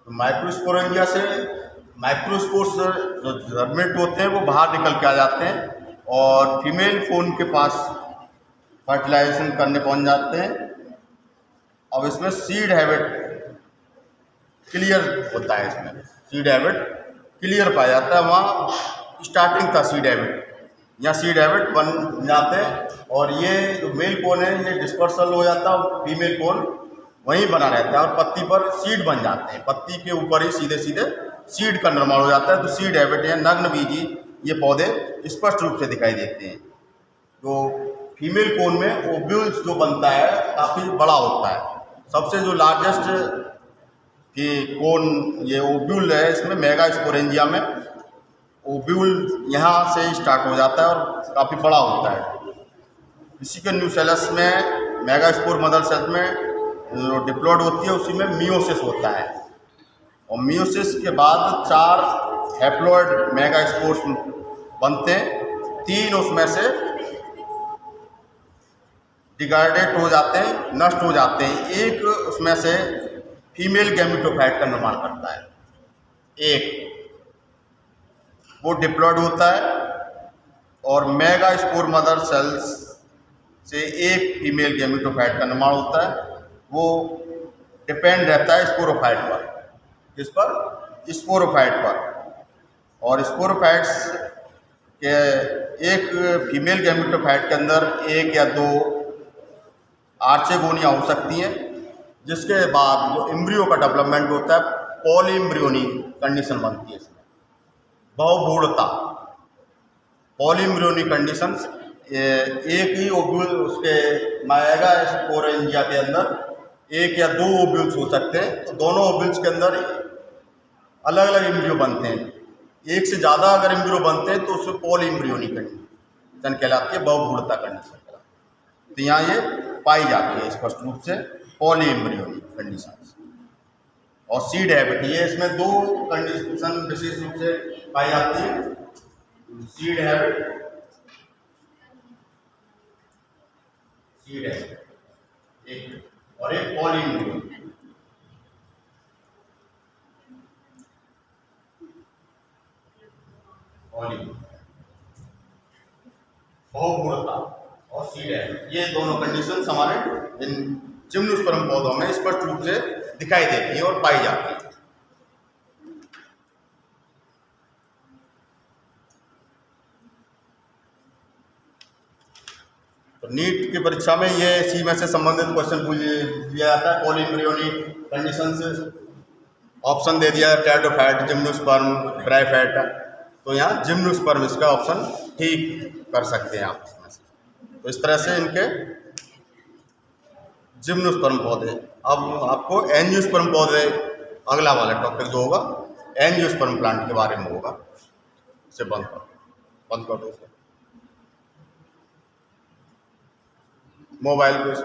माइक्रोस्पोरेंजिया से माइक्रोस्पोर्स जो जर्मिनेट होते हैं वो बाहर निकल के आ जाते हैं और फीमेल कोन के पास फर्टिलाइजेशन करने पहुंच जाते हैं। अब इसमें सीड हैबिट क्लियर होता है, इसमें सीड हैबिट क्लियर पाया जाता है। वहाँ स्टार्टिंग था सीड हैबिट, यहाँ सीड हैबिट बन जाते हैं और ये जो मेल कोन है ये डिस्पर्सल हो जाता है, फीमेल कोन वहीं बना रहता है और पत्ती पर सीड बन जाते हैं। पत्ती के ऊपर ही सीधे सीधे सीड का निर्माण हो जाता है। तो सीड हैबिट या नग्न बीजी ये पौधे स्पष्ट रूप से दिखाई देते हैं। तो फीमेल कोन में ओव्यूल्स जो बनता है काफ़ी बड़ा होता है। सबसे जो लार्जेस्ट कि कोन ये ओव्यूल है, इसमें मेगास्पोरेंजिया में ओव्यूल यहाँ से स्टार्ट हो जाता है और काफ़ी बड़ा होता है। इसी के न्यूसेलस में मेगास्पोर मदर सेल में जो डिप्लॉयड होती है उसी में मियोसिस होता है और मियोसिस के बाद 4 हैप्लॉयड मेगास्पोर्स बनते हैं। 3 उसमें से डिग्रेडेट हो जाते हैं, नष्ट हो जाते हैं। एक उसमें से फीमेल गैमेटोफाइट का निर्माण करता है, एक वो डिप्लॉयड होता है और मेगास्पोर मदर सेल्स से एक फीमेल गैमेटोफाइट का निर्माण होता है। वो डिपेंड रहता है स्पोरोफाइट पर, किस पर? स्पोरोफाइट पर। और स्पोरोफाइट्स के एक फीमेल गैमेटोफाइट के अंदर 1 या 2 आर्चेगोनिया हो सकती हैं, जिसके बाद जो एम्ब्रियो का डेवलपमेंट होता है पॉलीएम्ब्रियोनी कंडीशन बनती है। इसमें बहुभ्रूणता पॉलीएम्ब्रियोनी कंडीशन, एक ही ओव्यूल उसके मेगास्पोरेंजिया के अंदर 1 या 2 ओव्यूल्स हो सकते हैं। तो दोनों ओव्यूल्स के अंदर अलग अलग एम्ब्रियो बनते हैं। एक से ज़्यादा अगर एम्ब्रियो बनते हैं तो उसमें पॉलीएम्ब्रियोनी कंडीशन कहलाती है, बहुभ्रूणता कंडीशन कहलाती है। तो यहाँ ये पाई जाती है स्पष्ट रूप से पॉलीएम्ब्रियोनी कंडीशन। और सीड हैबिट ये इसमें 2 कंडीशन विशेष रूप से पाई जाती है, सीड हैबिट एक और एक पॉलीएम्ब्रियो। बहुभ्रूणता और सीड हैबिट ये दोनों कंडीशन हमारे इन जिम्नोस्पर्म पौधों में स्पष्ट रूप से दिखाई देती है और पाई जाती है। तो नीट की परीक्षा में ये सीमेंस से संबंधित क्वेश्चन पूछ दिया जाता है। पॉलीएम्ब्रियोनिक कंडीशन से ऑप्शन दे दिया टेट्रोफैट, जिम्नोस्पर्म, ब्राइफैट। तो यहाँ जिम्नोस्पर्म इसका ऑप्शन ठीक कर सकते हैं आप इसमें से। तो इस तरह से इनके जिम्नोस्पर्म पौधे। अब आपको एंजियोस्पर्म पौधे अगला वाला टॉपिक जो होगा एंजियोस्पर्म प्लांट के बारे में होगा। इसे बंद कर दो मोबाइल को इस